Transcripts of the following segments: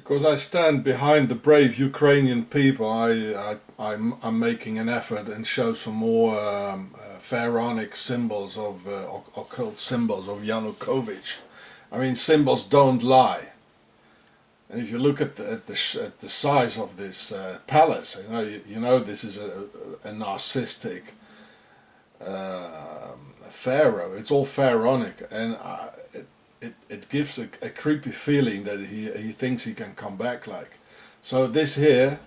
Because I stand behind the brave Ukrainian people, I'm making an effort and show some more pharaonic symbols of occult symbols of Yanukovych. I mean, symbols don't lie. And if you look at the size of this palace, you know this is a narcissistic pharaoh. It's all pharaonic, and it gives a creepy feeling that he thinks he can come back like. So this here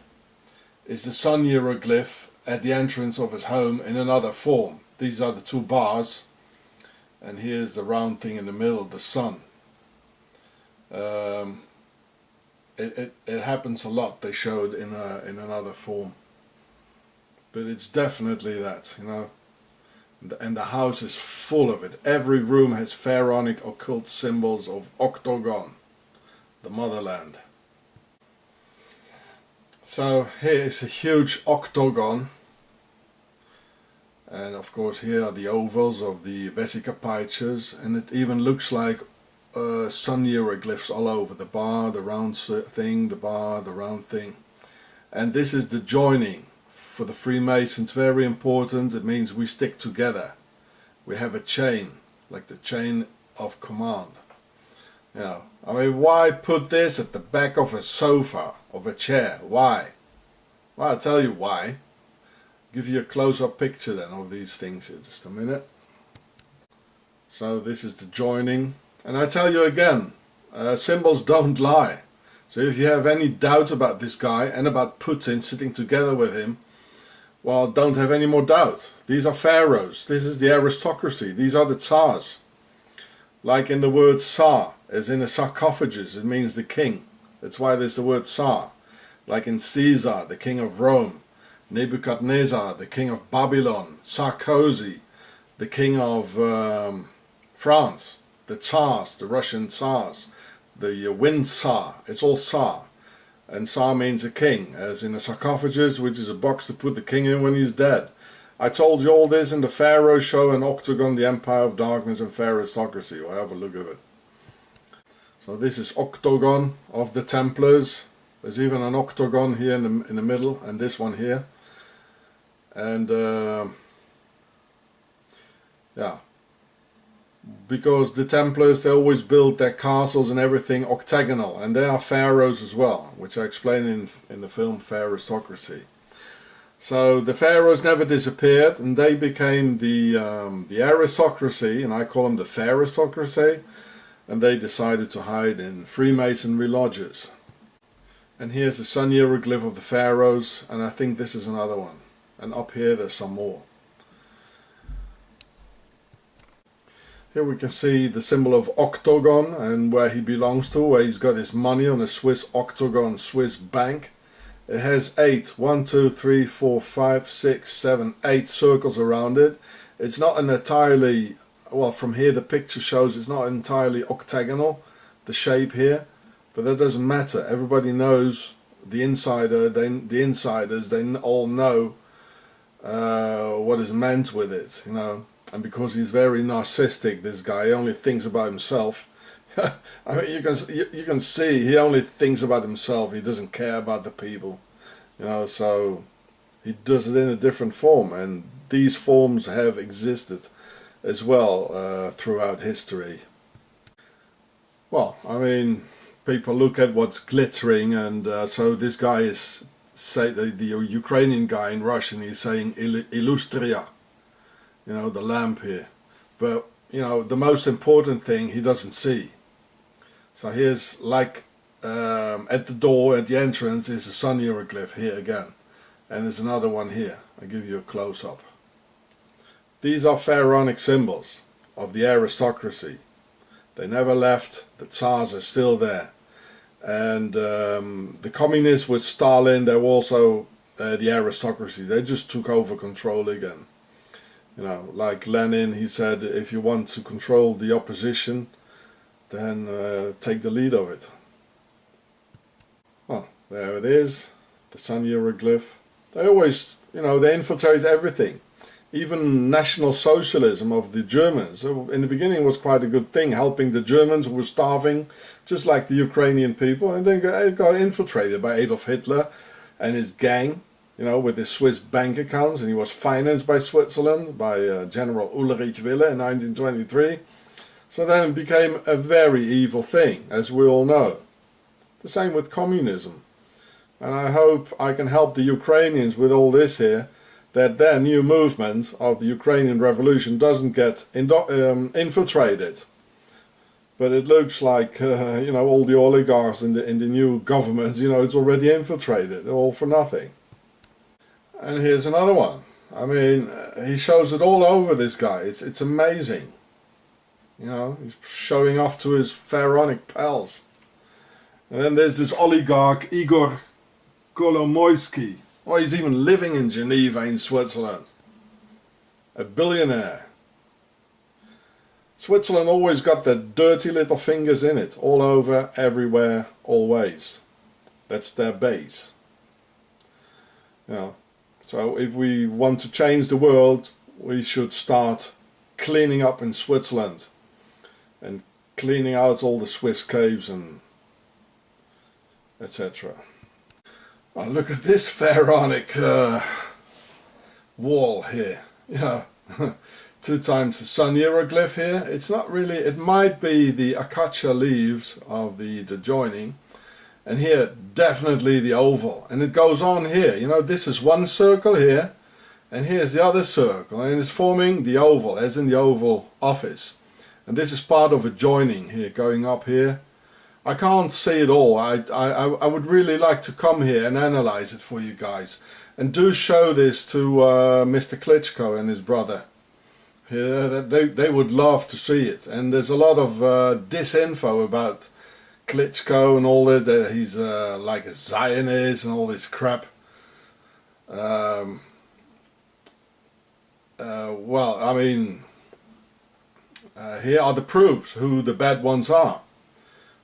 is the sun hieroglyph at the entrance of his home in another form. These are the two bars, and here's the round thing in the middle, the sun. It happens a lot. They show it in another form, but it's definitely that, you know. And the house is full of it. Every room has pharaonic occult symbols of Octagon, the motherland. So here is a huge octagon, and of course here are the ovals of the vesicapitures, and it even looks like sun hieroglyphs all over. The bar, the round thing, the bar, the round thing. And this is the joining. For the Freemasons, very important. It means we stick together. We have a chain, like the chain of command. You know, I mean, why put this at the back of a sofa, of a chair? Why? Well, I'll tell you why. I'll give you a close-up picture then of these things here, just a minute. So this is the joining. And I tell you again, symbols don't lie. So if you have any doubt about this guy and about Putin sitting together with him, well, don't have any more doubt. These are pharaohs. This is the aristocracy. These are the tsars. Like in the word Tsar, as in a sarcophagus, it means the king. That's why there's the word Tsar. Like in Caesar, the king of Rome. Nebuchadnezzar, the king of Babylon. Sarkozy, the king of France. The tsars, the Russian tsars. The Wind Tsar. It's all Tsar. And Tsar means a king, as in a sarcophagus, which is a box to put the king in when he's dead. I told you all this in the Pharaoh show and Octagon, the Empire of Darkness and Pharaohocracy. Well, have a look at it. So this is Octagon of the Templars. There's even an octagon here in the middle, and this one here. And yeah. Because the Templars, they always build their castles and everything octagonal, and they are pharaohs as well, which I explain in the film Pharaohocracy. So the pharaohs never disappeared, and they became the aristocracy, and I call them the Pharaohocracy, and they decided to hide in Freemasonry lodges. And here's the sun hieroglyph of the pharaohs, and I think this is another one. And up here there's some more. Here we can see the symbol of Octagon and where he belongs to, where he's got his money on a Swiss Octagon Swiss bank. It has 8, 1, 2, 3, 4, 5, 6, 7, 8 circles around it. It's not an entirely, well, from here the picture shows it's not entirely octagonal, the shape here, but that doesn't matter. Everybody knows, the insiders, they all know what is meant with it, you know. And because he's very narcissistic, this guy, he only thinks about himself. I mean, you can see he only thinks about himself. He doesn't care about the people, you know. So he does it in a different form, and these forms have existed as well throughout history. Well, I mean, people look at what's glittering, and so this guy is the Ukrainian guy in Russian. He's saying Illustria. You know, the lamp here. But, you know, the most important thing he doesn't see. So here's, like, at the door, at the entrance, is a sun hieroglyph here again. And there's another one here. I'll give you a close-up. These are pharaonic symbols of the aristocracy. They never left. The tsars are still there. And the communists with Stalin, they were also the aristocracy. They just took over control again. You know, like Lenin, he said, if you want to control the opposition, then take the lead of it. Well, there it is, the sun hieroglyph. They always, you know, they infiltrate everything. Even National Socialism of the Germans, in the beginning was quite a good thing, helping the Germans who were starving just like the Ukrainian people, and then got infiltrated by Adolf Hitler and his gang, you know, with his Swiss bank accounts, and he was financed by Switzerland, by General Ulrich Wille in 1923. So then it became a very evil thing, as we all know. The same with communism. And I hope I can help the Ukrainians with all this here, that their new movement of the Ukrainian revolution doesn't get infiltrated. But it looks like, you know, all the oligarchs in the new government, you know, it's already infiltrated, all for nothing. And here's another one. I mean, he shows it all over, this guy. It's amazing. You know, he's showing off to his pharaonic pals. And then there's this oligarch, Igor Kolomoisky. Oh, he's even living in Geneva in Switzerland. A billionaire. Switzerland always got their dirty little fingers in it. All over, everywhere, always. That's their base. You know, so if we want to change the world, we should start cleaning up in Switzerland. And cleaning out all the Swiss caves and etc. Oh, look at this pharaonic wall here. Yeah, 2 times the sun hieroglyph here. It's not really, it might be the acacia leaves of the joining. And here, definitely the oval. And it goes on here. You know, this is one circle here. And here's the other circle. And it's forming the oval, as in the Oval Office. And this is part of a joining here, going up here. I can't see it all. I would really like to come here and analyze it for you guys. And do show this to Mr. Klitschko and his brother. Yeah, they would love to see it. And there's a lot of disinfo about Klitschko and all that. He's like a Zionist and all this crap. Well, I mean, here are the proofs who the bad ones are.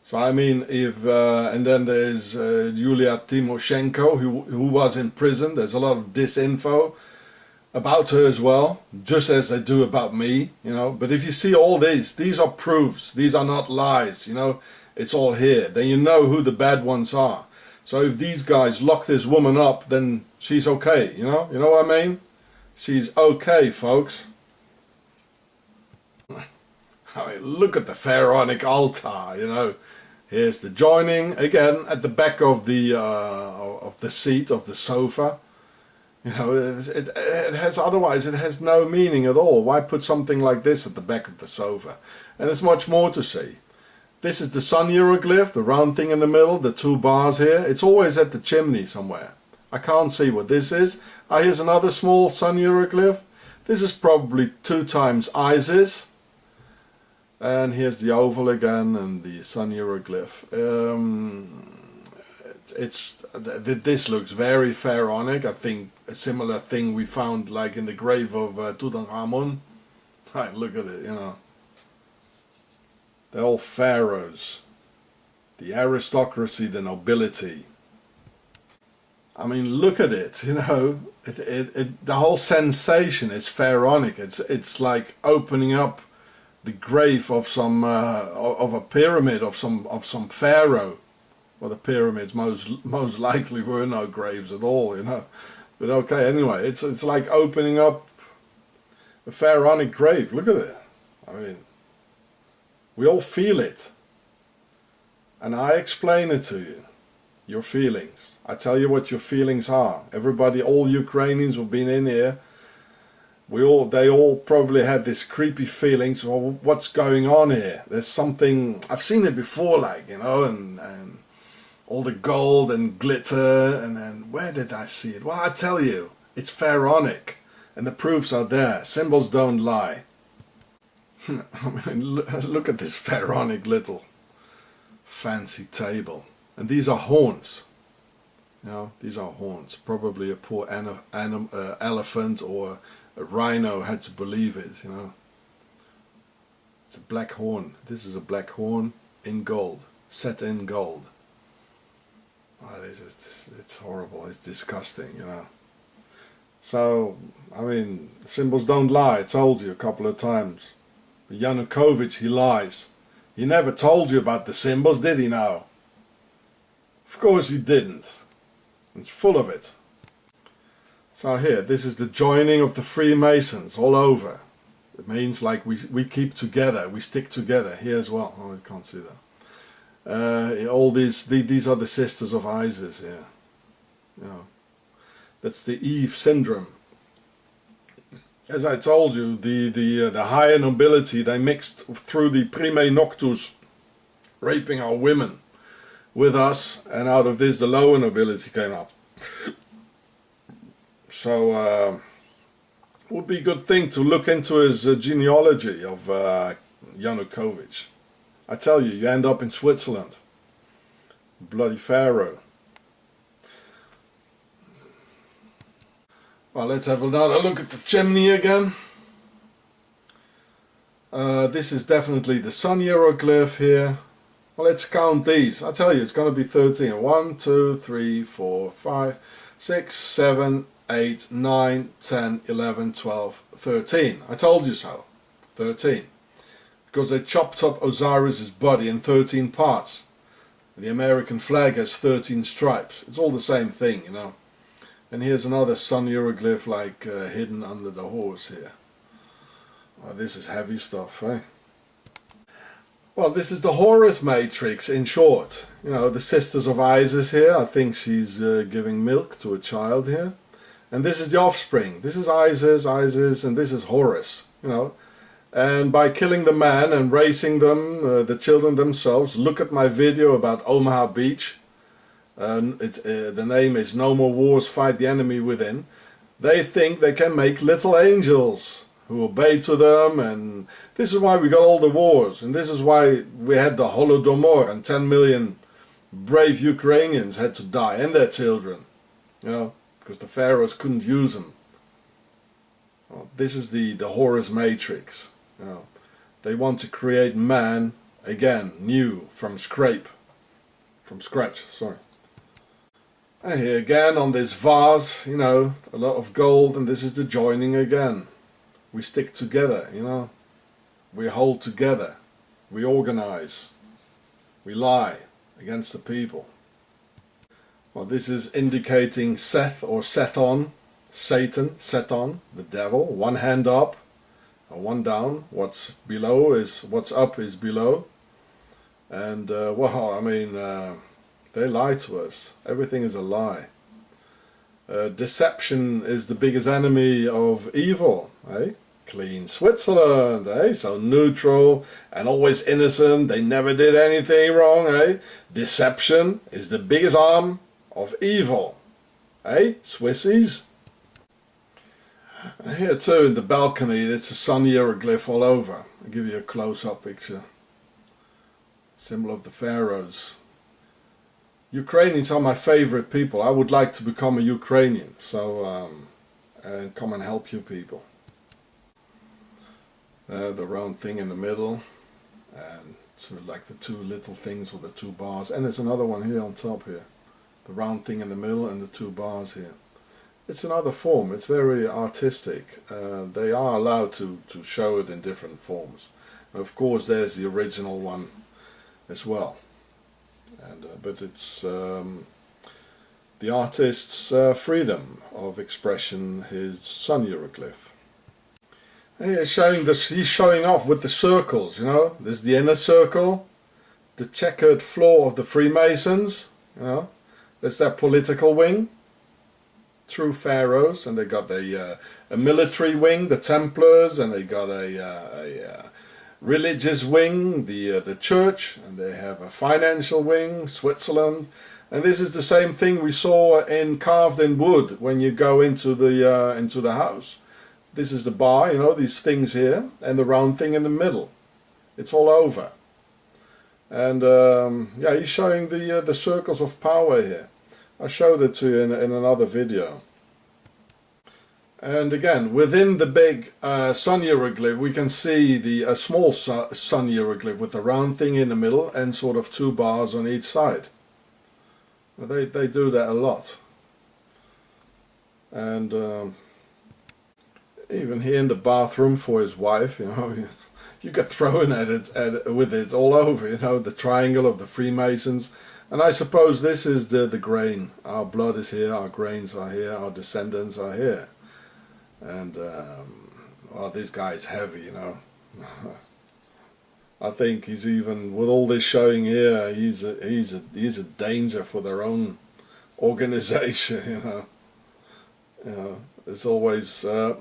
So I mean, if and then there's Yulia Tymoshenko, who was in prison. There's a lot of disinfo about her as well, just as they do about me, you know. But if you see all these are proofs. These are not lies, you know. It's all here. Then you know who the bad ones are. So if these guys lock this woman up, then she's okay, you know. You know what I mean? She's okay, folks. I mean, look at the pharaonic altar, you know. Here's the joining again at the back of the seat of the sofa. You know, it has, otherwise it has no meaning at all. Why put something like this at the back of the sofa? And there's much more to see. This is the sun hieroglyph, the round thing in the middle, the 2 bars here. It's always at the chimney somewhere. I can't see what this is. Here's another small sun hieroglyph. This is probably 2 times Isis. And here's the oval again and the sun hieroglyph. This looks very pharaonic. I think a similar thing we found like in the grave of Tutankhamun. Right, look at it, you know. They're all pharaohs. The aristocracy, the nobility. I mean, look at it, you know. The whole sensation is pharaonic. It's like opening up the grave of some of a pyramid of some pharaoh. Well, the pyramids most likely were no graves at all, you know. But okay, anyway, it's like opening up a pharaonic grave. Look at it. I mean, we all feel it, and I explain it to you. Your feelings. I tell you what your feelings are. Everybody, all Ukrainians who've been in here. They all probably had this creepy feelings. Well, what's going on here? There's something. I've seen it before, like, you know, and all the gold and glitter, and then where did I see it? Well, I tell you, it's pharaonic, and the proofs are there. Symbols don't lie. I mean, look at this pharaonic little fancy table, and these are horns. You know, these are horns. Probably a poor elephant or a rhino had to believe it, you know. It's a black horn. This is a black horn in gold, set in gold. Oh, it's horrible. It's disgusting, you know. So, I mean, symbols don't lie. I told you a couple of times. But Yanukovych, he lies. He never told you about the symbols, did he now? Of course he didn't. It's full of it. So here, this is the joining of the Freemasons all over. It means like we keep together, we stick together. Here as well. Oh, you can't see that. All these are the sisters of Isis here. You know, that's the Eve syndrome. As I told you, the higher nobility, they mixed through the prime noctus, raping our women with us, and out of this the lower nobility came up. So it would be a good thing to look into his genealogy of Yanukovych. I tell you, you end up in Switzerland. Bloody pharaoh. Well, let's have another look at the chimney again. This is definitely the sun hieroglyph here. Well, let's count these. I tell you, it's going to be 13. 1, 2, 3, 4, 5, 6, 7, 8, 9, 10, 11, 12, 13. I told you so. 13. Because they chopped up Osiris's body in 13 parts. The American flag has 13 stripes. It's all the same thing, you know. And here's another sun hieroglyph like hidden under the horse here. Oh, this is heavy stuff, eh? Well, this is the Horus matrix in short. You know, the sisters of Isis here. I think she's giving milk to a child here. And this is the offspring. This is Isis, and this is Horus, you know. And by killing the man and raising them, the children themselves, look at my video about Omaha Beach. The name is No More Wars, Fight the Enemy Within. They think they can make little angels who obey to them, and this is why we got all the wars, and this is why we had the Holodomor, and 10 million brave Ukrainians had to die, and their children, you know, because the pharaohs couldn't use them. Well, this is the Horus matrix, you know. They want to create man again, new, from scratch, sorry. And here again on this vase, you know, a lot of gold, and this is the joining again. We stick together, you know. We hold together. We organize. We lie against the people. Well, this is indicating Seth or Sethon, Satan, Seton, the devil. One hand up, and one down. What's below is, what's up is below. And, well, I mean, they lie to us. Everything is a lie. Deception is the biggest enemy of evil, eh? Clean Switzerland, eh? So neutral and always innocent. They never did anything wrong, eh? Deception is the biggest arm of evil, eh? Swissies. And here too, in the balcony, it's a sun hieroglyph all over. I'll give you a close-up picture. Symbol of the pharaohs. Ukrainians are my favorite people. I would like to become a Ukrainian, so and come and help you people. The round thing in the middle, and so like the two little things with the two bars, and there's another one here on top here. The round thing in the middle and the two bars here. It's another form. It's very artistic. They are allowed to show it in different forms. And of course, there's the original one as well. And, but it's the artist's freedom of expression, his sun hieroglyph. And he's showing off with the circles, you know. There's the inner circle, the checkered floor of the Freemasons, you know. There's their political wing, true pharaohs, and they got a military wing, the Templars, and they got a religious wing, the church, and they have a financial wing, Switzerland, and this is the same thing we saw carved in wood when you go into the house. This is the bar, you know, these things here, and the round thing in the middle. It's all over. And yeah, he's showing the circles of power here. I showed it to you in another video. And again, within the big sun hieroglyph, we can see a small sun hieroglyph with the round thing in the middle and sort of two bars on each side. They do that a lot. And even here in the bathroom for his wife, you know, you get thrown at it with it all over, you know, the triangle of the Freemasons. And I suppose this is the grain. Our blood is here, our grains are here, our descendants are here. And, well, this guy is heavy, you know. I think he's even, with all this showing here, he's a danger for their own organization, you know. You know, there's always a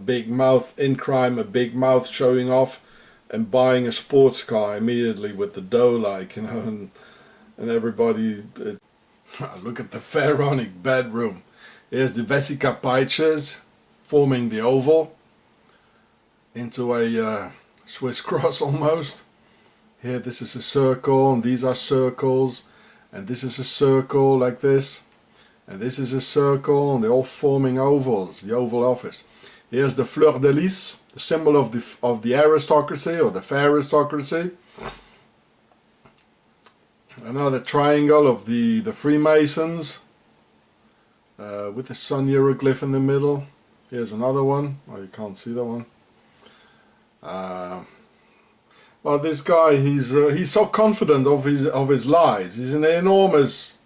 big mouth in crime, a big mouth showing off and buying a sports car immediately with the dough, like, you know, and everybody, look at the pharaonic bedroom. Here's the vesica pitches forming the oval into a Swiss cross almost. Here, this is a circle, and these are circles, and this is a circle like this, and this is a circle, and they're all forming ovals, the Oval Office. Here's the fleur de lis, the symbol of the aristocracy, or the fair aristocracy. Another triangle of the Freemasons, with the sun hieroglyph in the middle. Here's another one. Oh, you can't see that one. Well, this guy, he's so confident of his lies. He's an enormous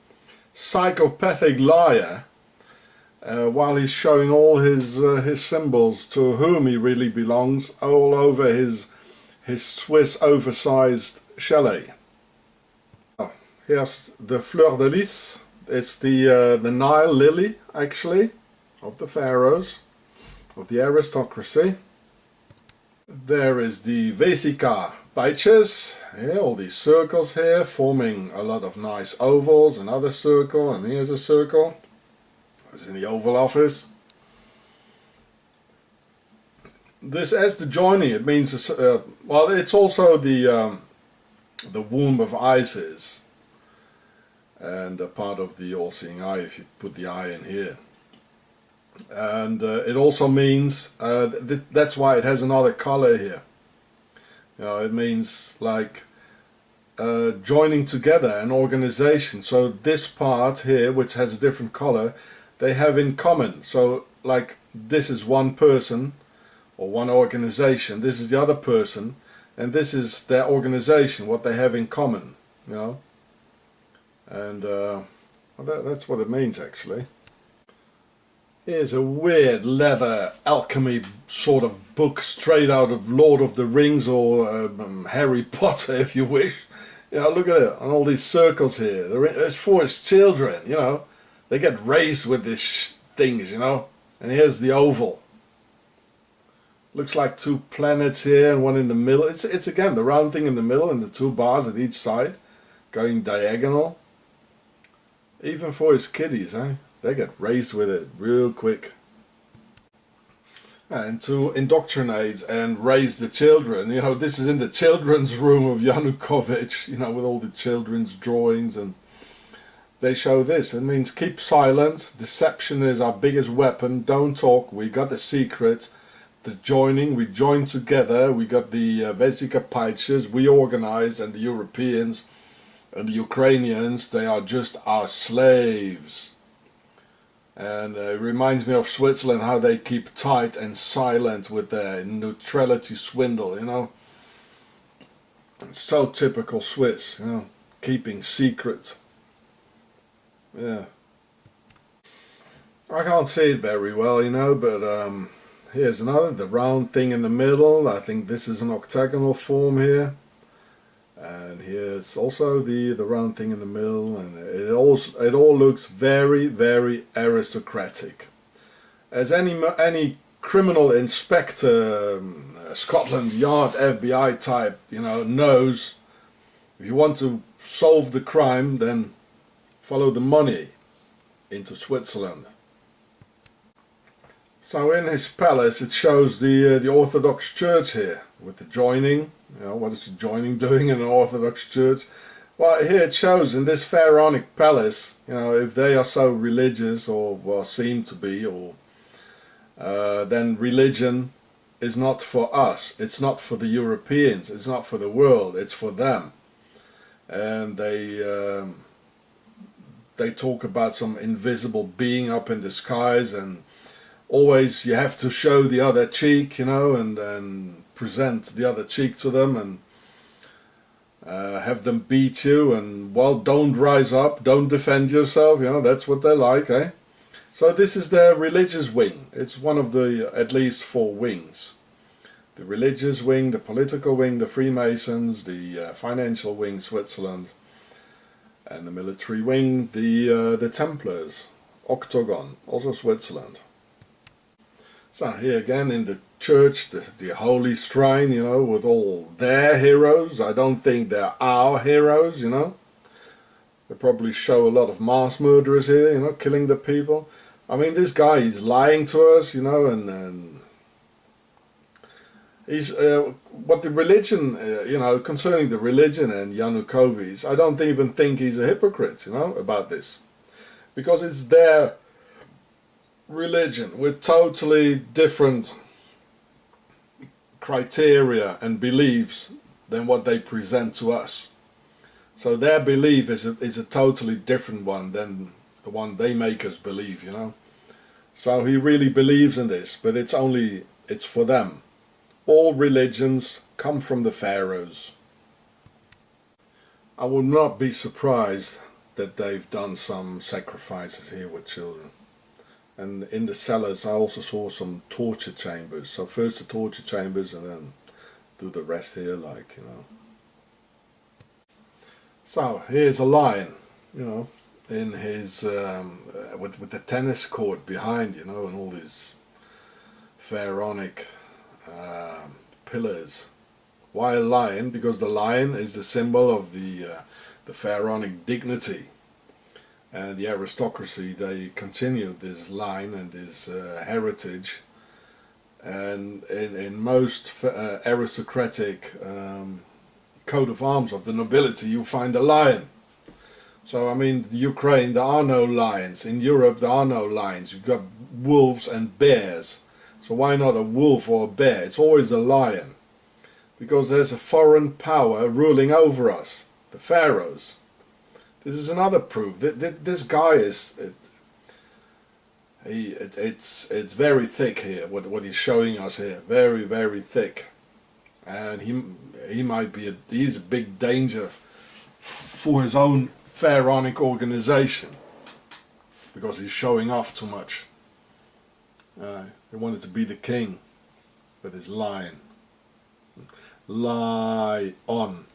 psychopathic liar, while he's showing all his symbols to whom he really belongs all over his Swiss oversized chalet. Oh, here's the fleur de lis. It's the Nile lily, actually, of the pharaohs, of the aristocracy. There is the vesica pitches, yeah, all these circles here forming a lot of nice ovals, another circle, and here's a circle. It's in the Oval Office. This as the joining, it means, well, it's also the womb of Isis, and a part of the all-seeing eye if you put the eye in here. And it also means, that's why it has another color here. You know, it means like joining together an organization. So this part here, which has a different color, they have in common. So like this is one person or one organization, this is the other person, and this is their organization, what they have in common, you know. And well, that's what it means actually. Here's a weird leather alchemy sort of book straight out of Lord of the Rings or Harry Potter, if you wish. You know, look at it, and all these circles here. It's for his children, you know. They get raised with these things, you know. And here's the oval. Looks like two planets here and one in the middle. It's again the round thing in the middle and the two bars at each side going diagonal. Even for his kiddies, eh? They get raised with it real quick. And to indoctrinate and raise the children, you know, this is in the children's room of Yanukovych, you know, with all the children's drawings, and they show this. It means keep silent, deception is our biggest weapon, don't talk, we got the secret, the joining, we join together, we got the vesica pitches, we organize, and the Europeans and the Ukrainians, they are just our slaves. And it reminds me of Switzerland, how they keep tight and silent with their neutrality swindle, you know. It's so typical Swiss, you know, keeping secret. Yeah. I can't see it very well, you know, but here's another, the round thing in the middle. I think this is an octagonal form here. And here's also the round thing in the middle, and it all looks very, very aristocratic. As any criminal inspector, Scotland Yard FBI type, you know, knows, if you want to solve the crime, then follow the money into Switzerland. So in his palace, it shows the Orthodox Church here with the joining. You know, what is the joining doing in an Orthodox church? Well, here it shows in this pharaonic palace, you know, if they are so religious or well, seem to be, or then religion is not for us. It's not for the Europeans. It's not for the world. It's for them. And they talk about some invisible being up in the skies, and always you have to show the other cheek, you know, and present the other cheek to them and have them beat you, and well, don't rise up, don't defend yourself, you know, that's what they like, eh? So this is their religious wing. It's one of the at least 4 wings. The religious wing, the political wing, the Freemasons, the financial wing, Switzerland, and the military wing, the Templars, Octagon, also Switzerland. So here again in the church, the holy shrine, you know, with all their heroes. I don't think they're our heroes, you know. They probably show a lot of mass murderers here, you know, killing the people. I mean, this guy is lying to us, you know, and he's what the religion, you know, concerning the religion and Yanukovych, I don't even think he's a hypocrite, you know, about this, because it's their religion with totally different criteria and beliefs than what they present to us. So their belief is a totally different one than the one they make us believe, you know. So he really believes in this, but it's for them. All religions come from the pharaohs. I would not be surprised that they've done some sacrifices here with children. And in the cellars I also saw some torture chambers. So first the torture chambers and then do the rest here, like, you know. So here's a lion, you know, in his with the tennis court behind, you know, and all these pharaonic pillars. Why a lion? Because the lion is the symbol of the pharaonic dignity. And the aristocracy, they continued this line and this heritage, and in most aristocratic coat of arms of the nobility you find a lion. So I mean, the Ukraine, there are no lions. In Europe there are no lions. You've got wolves and bears. So why not a wolf or a bear? It's always a lion, because there's a foreign power ruling over us, the pharaohs. This is another proof that this guy is, it's very thick here, what he's showing us here, very, very thick. And he might be, he's a big danger for his own pharaonic organization, because he's showing off too much. He wanted to be the king with his lion. Lie on.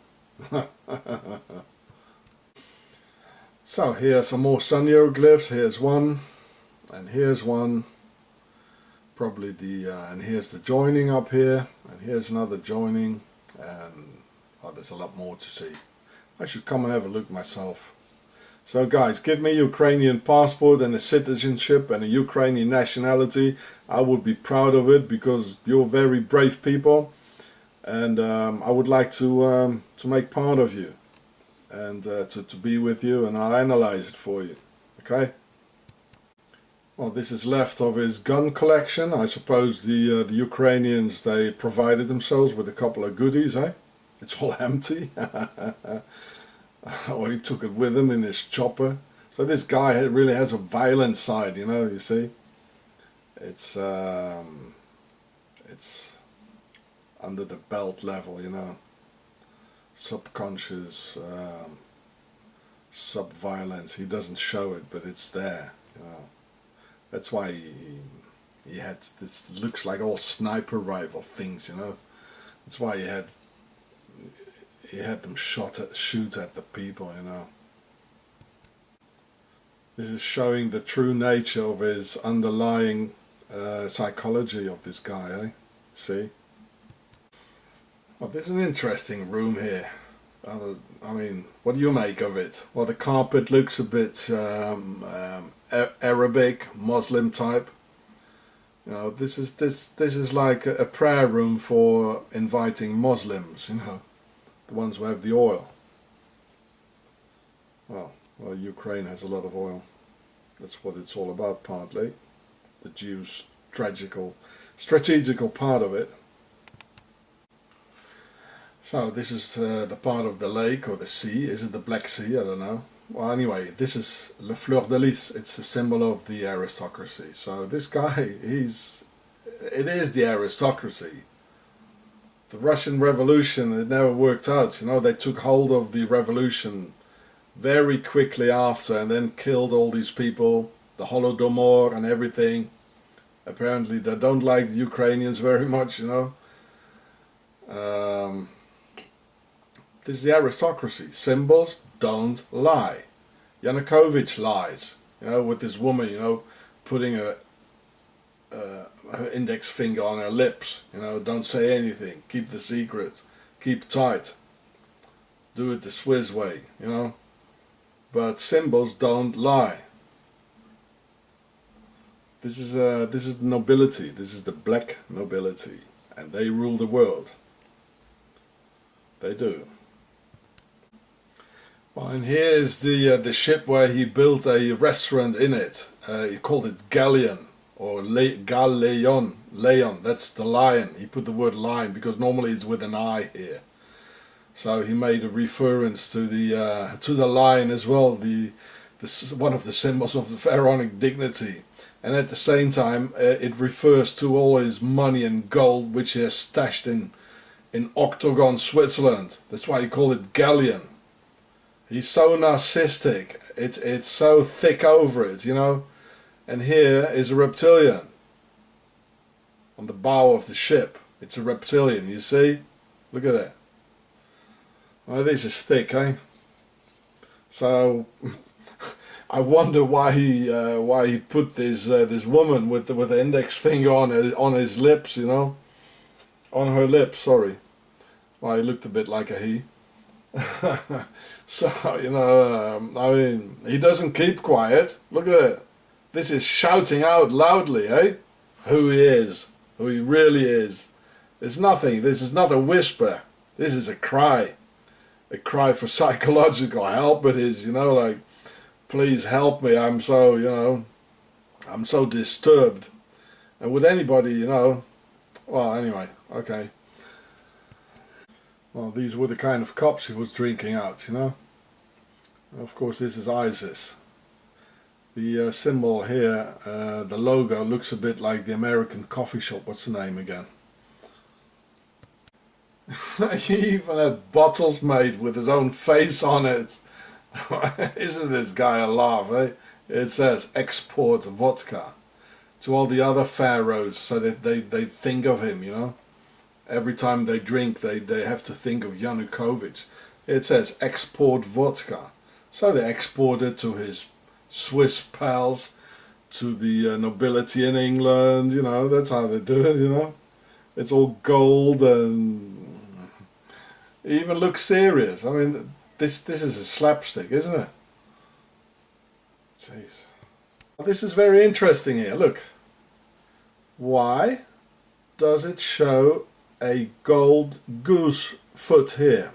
So here's some more sun hieroglyphs. Here's one, and here's one. Probably and here's the joining up here, and here's another joining, and oh, there's a lot more to see. I should come and have a look myself. So guys, give me a Ukrainian passport and a citizenship and a Ukrainian nationality. I would be proud of it, because you're very brave people, and I would like to make part of you. And to be with you, and I'll analyze it for you, okay? Well, this is left of his gun collection. I suppose the Ukrainians, they provided themselves with a couple of goodies, eh? It's all empty. Or he took it with him in his chopper. So this guy really has a violent side, you know, you see? It's under the belt level, you know. Subconscious sub-violence. He doesn't show it, but it's there, you know. That's why he had this, looks like all sniper rifle things, you know. That's why he had them shoot at the people, you know. This is showing the true nature of his underlying psychology of this guy, eh? See? Well, there's an interesting room here. I mean, what do you make of it? Well, the carpet looks a bit Arabic, Muslim type. You know, this is like a prayer room for inviting Muslims. You know, the ones who have the oil. Well, Ukraine has a lot of oil. That's what it's all about, partly. The Jews' strategical part of it. So this is the part of the lake or the sea. Is it the Black Sea? I don't know. Well, anyway, this is Le Fleur de Lis. It's a symbol of the aristocracy. So this guy, it is the aristocracy. The Russian Revolution, it never worked out. You know, they took hold of the revolution very quickly after and then killed all these people, the Holodomor and everything. Apparently they don't like the Ukrainians very much, you know. This is the aristocracy. Symbols don't lie. Yanukovych lies, you know, with this woman, you know, putting her index finger on her lips, you know, don't say anything, keep the secret, keep tight, do it the Swiss way, you know. But symbols don't lie. This is the nobility. This is the black nobility, and they rule the world. They do. Well, and here is the ship where he built a restaurant in it. He called it Galleon or Galeon. Leon. That's the lion. He put the word lion because normally it's with an I here. So he made a reference to the lion as well. One of the symbols of the pharaonic dignity. And at the same time, it refers to all his money and gold which he has stashed in Octagon, Switzerland. That's why he called it Galleon. He's so narcissistic. It's so thick over it, you know. And here is a reptilian on the bow of the ship. It's a reptilian. You see? Look at that. Well, this is thick, eh? So I wonder why he put this woman with the index finger on his lips, you know, on her lips. Sorry, well, he looked a bit like a he. So you know, I mean, he doesn't keep quiet. Look at it. This is shouting out loudly, eh? Who he is, who he really is. It's nothing. This is not a whisper. This is a cry for psychological help. It is, you know, like, please help me, I'm so, you know, I'm so disturbed. And would anybody, you know, well, anyway, okay. Well, these were the kind of cups he was drinking out, you know. Of course, this is ISIS. The symbol here, the logo, looks a bit like the American coffee shop. What's the name again? He even had bottles made with his own face on it. Isn't this guy a laugh, eh? It says export vodka to all the other pharaohs so that they think of him, you know. Every time they drink they have to think of Yanukovych. It says export vodka. So they export it to his Swiss pals, to the nobility in England, you know. That's how they do it, you know. It's all gold and it even looks serious. I mean, this is a slapstick, isn't it? Jeez. Well, this is very interesting here. Look. Why does it show a gold goose foot here?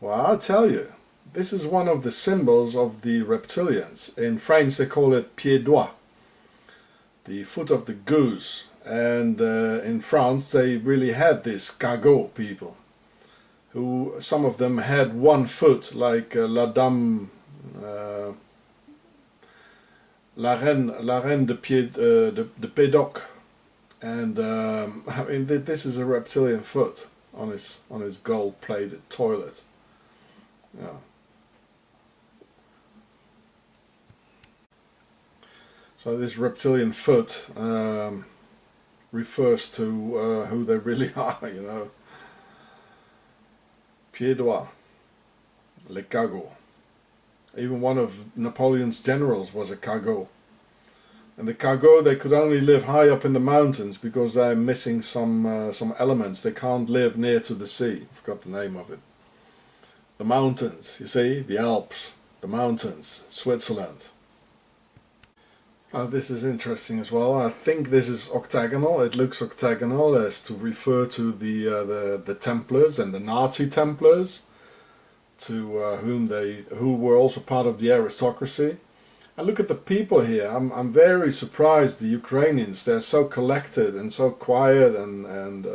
Well, I'll tell you. This is one of the symbols of the reptilians. In French they call it pied droit, the foot of the goose. And in France they really had this cagot people, who some of them had one foot, like la dame, la reine de Pédoc. And I mean, this is a reptilian foot on his gold-plated toilet. Yeah. So this reptilian foot refers to who they really are, you know. Pied droit, le cagot. Even one of Napoleon's generals was a cagot. And the cagot, they could only live high up in the mountains because they're missing some elements. They can't live near to the sea. I forgot the name of it. The mountains, you see, the Alps, the mountains, Switzerland. This is interesting as well. I think this is octagonal. It looks octagonal as to refer to the Templars and the Nazi Templars, to who were also part of the aristocracy. And look at the people here. I'm very surprised. The Ukrainians, they're so collected and so quiet and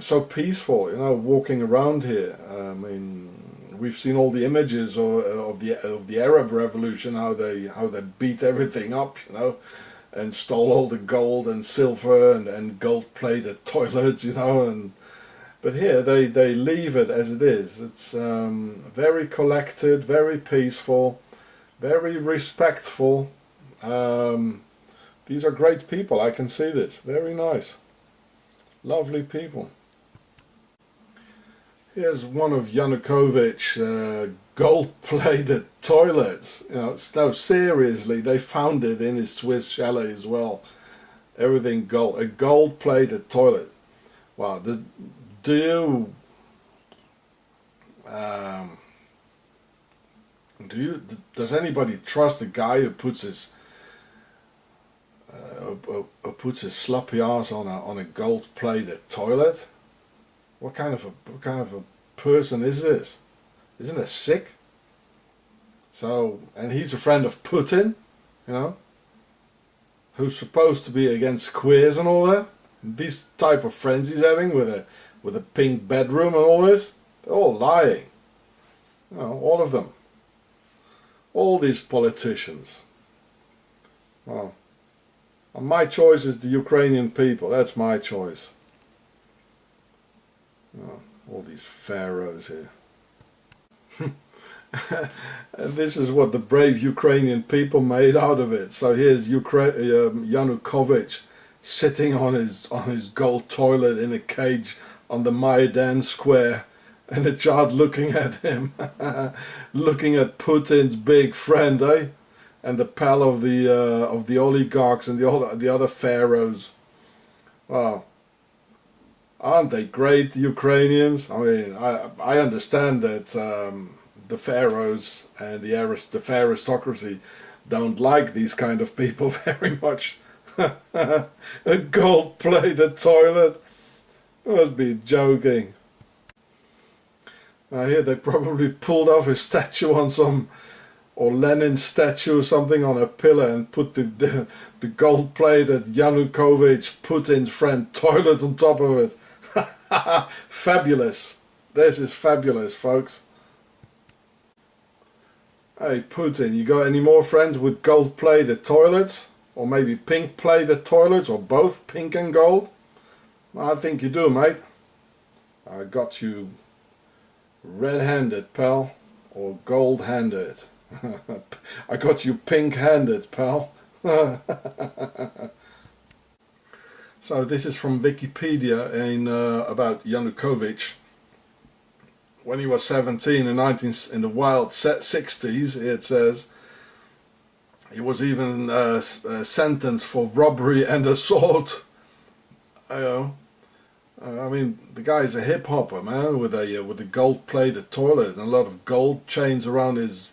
so peaceful. You know, walking around here. I mean, we've seen all the images of the Arab Revolution, how they beat everything up, you know, and stole all the gold and silver and gold-plated toilets, you know. But here they leave it as it is. It's very collected, very peaceful, very respectful. These are great people, I can see this. Very nice. Lovely people. Here's one of Yanukovych's gold-plated toilets. You know, no, seriously, they found it in his Swiss chalet as well. Everything gold, a gold-plated toilet. Wow, does anybody trust a guy who puts his sloppy ass on a gold-plated toilet? What kind of a person is this? Isn't it sick? So, and he's a friend of Putin, you know, who's supposed to be against queers and all that. And these type of friends he's having with a pink bedroom and all this, they're all lying. You know, all of them. All these politicians. Well, my choice is the Ukrainian people. That's my choice. Oh, all these pharaohs here. And this is what the brave Ukrainian people made out of it. So here's Yanukovych sitting on his gold toilet in a cage on the Maidan Square, and a child looking at him, looking at Putin's big friend, eh? And the pal of the oligarchs and the other pharaohs. Wow. Aren't they great, the Ukrainians? I mean, I understand that the pharaohs and the aristocracy don't like these kind of people very much. A gold-plated toilet? Must be joking. I hear they probably pulled off a statue on some, or Lenin statue or something on a pillar and put the gold-plated Yanukovych Putin's friend toilet on top of it. Fabulous. This is fabulous, folks. Hey Putin, you got any more friends with gold-plated toilets? Or maybe pink-plated toilets, or both, pink and gold? I think you do, mate. I got you red-handed, pal, or gold-handed. I got you pink-handed, pal. So this is from Wikipedia about Yanukovych. When he was 17 in the wild 60s, it says, he was even sentenced for robbery and assault. I mean, the guy's a hip hopper, man, with a gold-plated toilet and a lot of gold chains around his.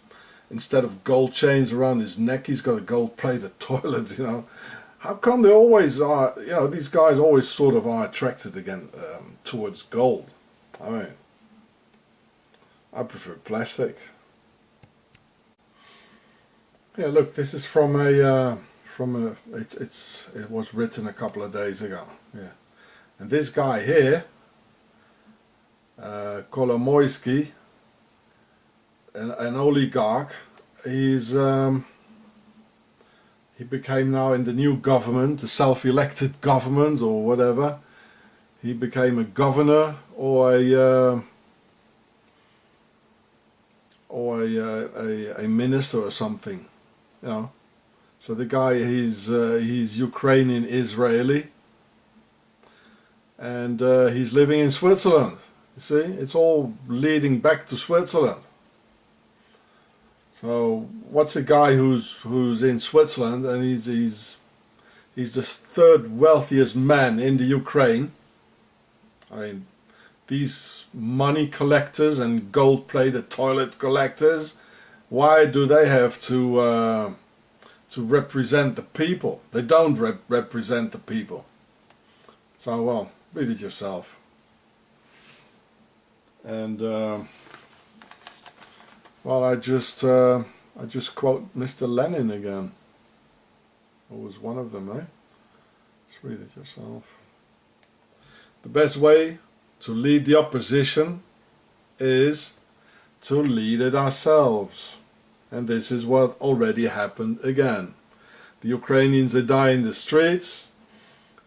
Instead of gold chains around his neck, he's got a gold-plated toilet. You know, how come they always are? You know, these guys always sort of are attracted again towards gold. I mean, I prefer plastic. Yeah, look, this is from it was written a couple of days ago. Yeah, and this guy here, Kolomoisky, an oligarch, he became now in the new government, the self-elected government or whatever. He became a governor or a minister or something. You know, so the guy he's Ukrainian Israeli, and he's living in Switzerland. You see, it's all leading back to Switzerland. So what's a guy who's in Switzerland and he's the third wealthiest man in the Ukraine? I mean, these money collectors and gold-plated toilet collectors, why do they have to represent the people? They don't represent the people. So, well, read it yourself. And well, I just quote Mr. Lenin again. Who was one of them, eh? Let's read it yourself. The best way to lead the opposition is to lead it ourselves. And this is what already happened again. The Ukrainians, they die in the streets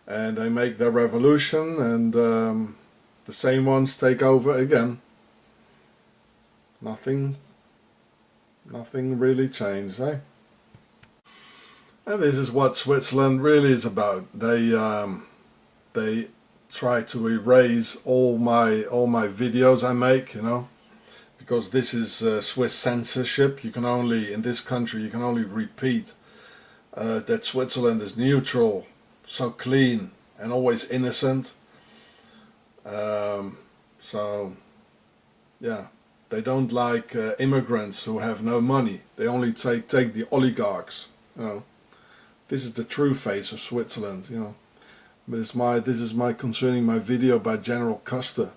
and they make their revolution, and the same ones take over again. Nothing really changed, eh? And this is what Switzerland really is about. They try to erase all my videos I make, you know, because this is Swiss censorship. You can only, in this country, you can only repeat that Switzerland is neutral, so clean and always innocent. So yeah, they don't like immigrants who have no money. They only take the oligarchs, you know. This is the true face of Switzerland, you know. This is my concerning my video by General Custer.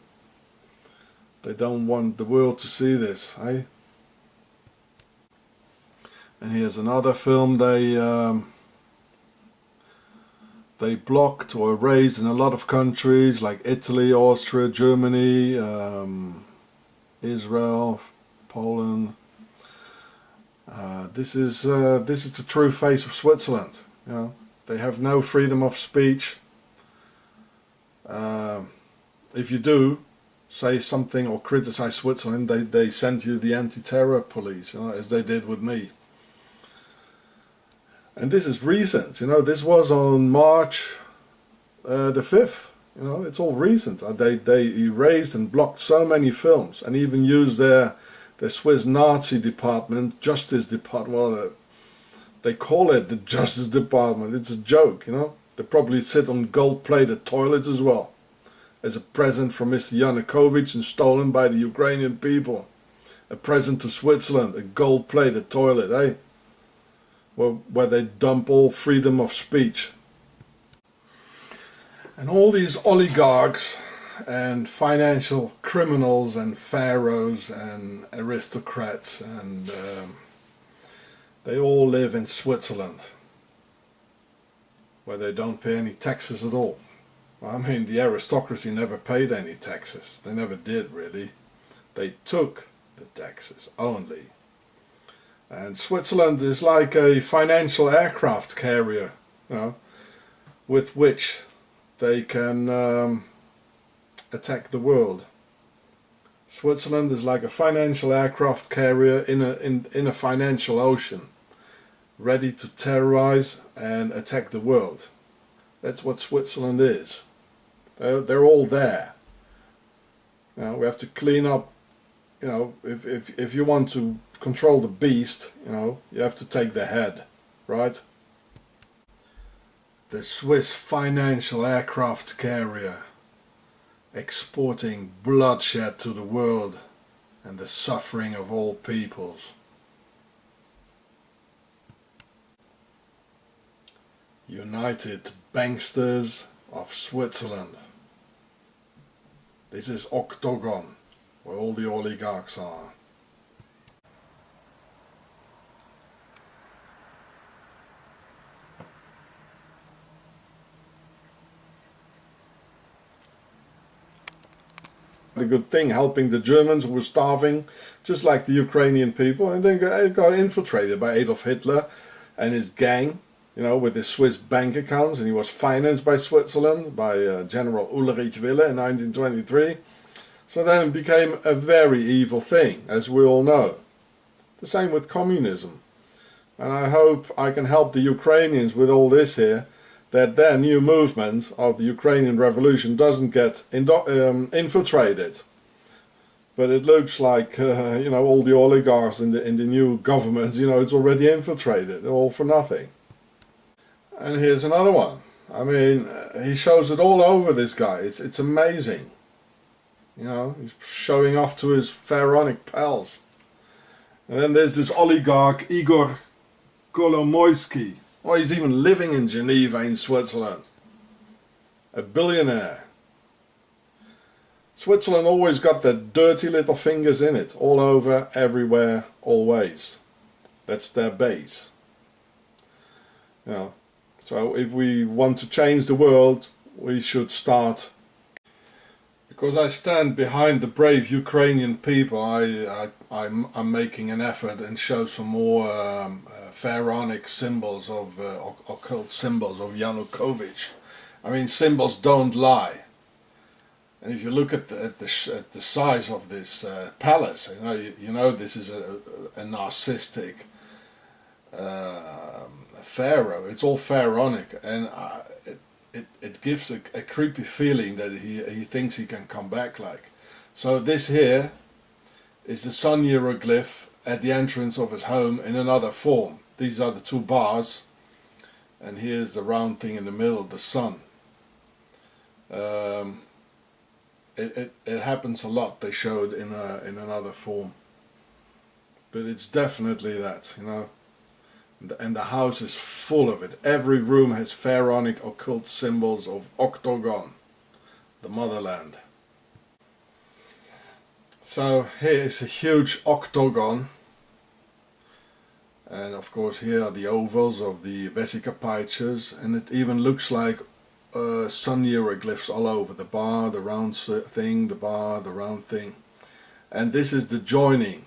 They don't want the world to see this, eh? And here's another film they blocked or erased in a lot of countries like Italy, Austria, Germany, Israel, Poland. This is the true face of Switzerland. You know, they have no freedom of speech. If you do say something or criticize Switzerland, they send you the anti-terror police, you know, as they did with me. And this is recent, you know. This was on March the 5th. You know, it's all recent. They erased and blocked so many films, and even used their Swiss Nazi department, Justice Department. Well, they call it the Justice Department. It's a joke, you know. They probably sit on gold-plated toilets as well, as a present from Mr. Yanukovych and stolen by the Ukrainian people. A present to Switzerland, a gold-plated toilet, eh? Where they dump all freedom of speech. And all these oligarchs and financial criminals and pharaohs and aristocrats, and they all live in Switzerland, where they don't pay any taxes at all. I mean, the aristocracy never paid any taxes. They never did, really. They took the taxes only. And Switzerland is like a financial aircraft carrier, you know, with which they can attack the world. Switzerland is like a financial aircraft carrier in a financial ocean, ready to terrorize and attack the world. That's what Switzerland is. They're all there. You know, we have to clean up. You know, if you want to control the beast, you know, you have to take the head, right? The Swiss financial aircraft carrier, exporting bloodshed to the world and the suffering of all peoples. United Banksters of Switzerland. This is Octagon, where all the oligarchs are. A good thing, helping the Germans who were starving, just like the Ukrainian people, and then got infiltrated by Adolf Hitler and his gang, you know, with his Swiss bank accounts, and he was financed by Switzerland, by General Ulrich Wille in 1923. So then it became a very evil thing, as we all know. The same with communism. And I hope I can help the Ukrainians with all this here, that their new movement of the Ukrainian revolution doesn't get infiltrated. But it looks like, you know, all the oligarchs in the new government, you know, it's already infiltrated, all for nothing. And here's another one. I mean, he shows it all over, this guy. It's amazing. You know, he's showing off to his pharaonic pals. And then there's this oligarch, Igor Kolomoisky. Oh, he's even living in Geneva in Switzerland. A billionaire. Switzerland always got their dirty little fingers in it. All over, everywhere, always. That's their base. You know, so if we want to change the world, we should start. Because I stand behind the brave Ukrainian people, I'm making an effort and show some more pharaonic symbols of occult symbols of Yanukovych. I mean, symbols don't lie. And if you look at the size of this palace, you know this is a narcissistic pharaoh. It's all pharaonic, and it gives a creepy feeling that he thinks he can come back like. So this here is the sun hieroglyph at the entrance of his home in another form. These are the two bars, and here's the round thing in the middle, the sun. It happens a lot. They show it in another form, but it's definitely that, you know. And the house is full of it. Every room has pharaonic occult symbols of Octagon, the motherland. So here is a huge octagon, and of course here are the ovals of the vesicapitures, and it even looks like sun hieroglyphs all over. The bar, the round thing, the bar, the round thing. And this is the joining.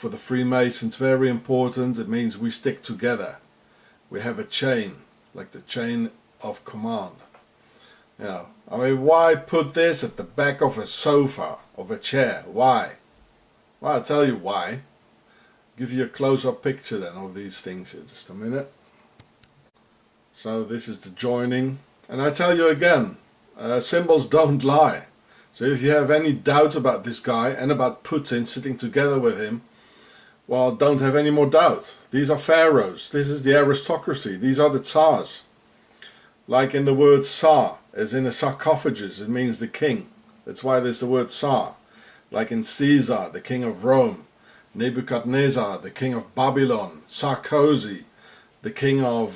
For the Freemasons, very important. It means we stick together. We have a chain, like the chain of command. You know, I mean, why put this at the back of a sofa, of a chair? Why? Well, I'll tell you why. I'll give you a close-up picture then of these things here, just a minute. So this is the joining, and I tell you again, symbols don't lie. So if you have any doubt about this guy and about Putin sitting together with him, well, don't have any more doubt. These are pharaohs. This is the aristocracy. These are the tsars. Like in the word Tsar, as in a sarcophagus, it means the king. That's why there's the word Tsar. Like in Caesar, the king of Rome. Nebuchadnezzar, the king of Babylon. Sarkozy, the king of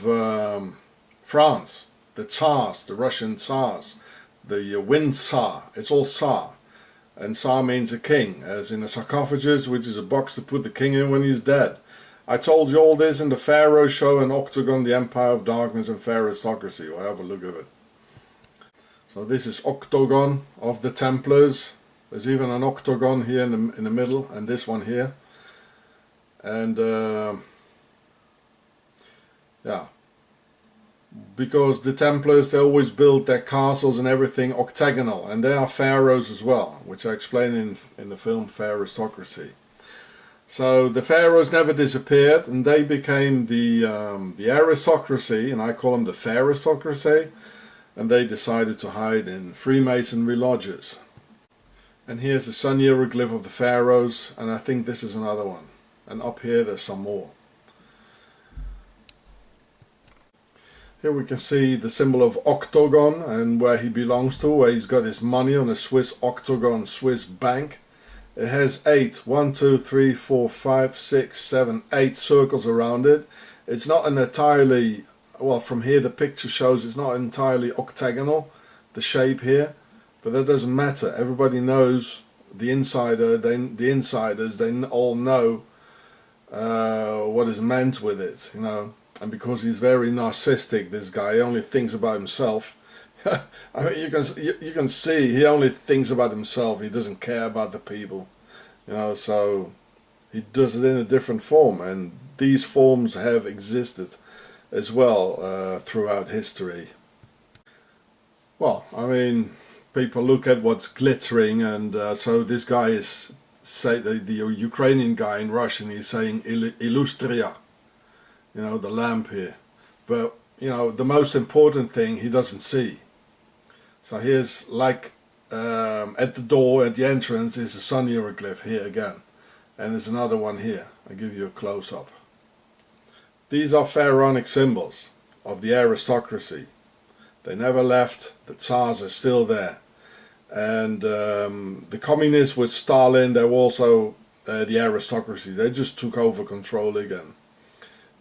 France. The tsars, the Russian tsars. The Wind Tsar. It's all Tsar. And Tsar means a king, as in a sarcophagus, which is a box to put the king in when he's dead. I told you all this in the Pharaoh show and Octagon, the Empire of Darkness and Pharaohsocracy. Well, have a look at it. So this is Octagon of the Templars. There's even an octagon here in the middle, and this one here. And yeah. Because the Templars, they always build their castles and everything octagonal, and they are pharaohs as well, which I explain in the film Pharaohsocracy. So the pharaohs never disappeared, and they became the aristocracy, and I call them the Pharaohsocracy, and they decided to hide in Freemasonry lodges. And here's the sun hieroglyph of the pharaohs, and I think this is another one. And up here there's some more. Here we can see the symbol of Octagon and where he belongs to, where he's got his money on a Swiss Octagon Swiss bank. It has 8 circles around it. It's not an entirely, well, from here the picture shows it's not entirely octagonal, the shape here, but that doesn't matter. Everybody knows, the insiders, they all know what is meant with it, you know. And because he's very narcissistic, this guy, he only thinks about himself. I mean, you can see he only thinks about himself. He doesn't care about the people, you know. So he does it in a different form, and these forms have existed as well throughout history. Well, I mean, people look at what's glittering, and so this guy is the Ukrainian guy in Russian. He's saying Illustria. You know, the lamp here. But, you know, the most important thing he doesn't see. So here's, like, at the door, at the entrance, is a sun hieroglyph here again. And there's another one here. I'll give you a close-up. These are pharaonic symbols of the aristocracy. They never left. The tsars are still there. And the communists with Stalin, they were also the aristocracy. They just took over control again.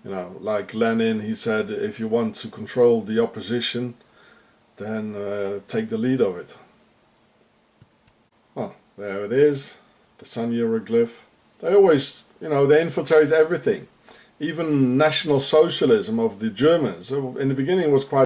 You know, like Lenin, he said, if you want to control the opposition, then take the lead of it. Well, there it is, the sun hieroglyph. They always, you know, they infiltrate everything. Even National Socialism of the Germans, in the beginning was quite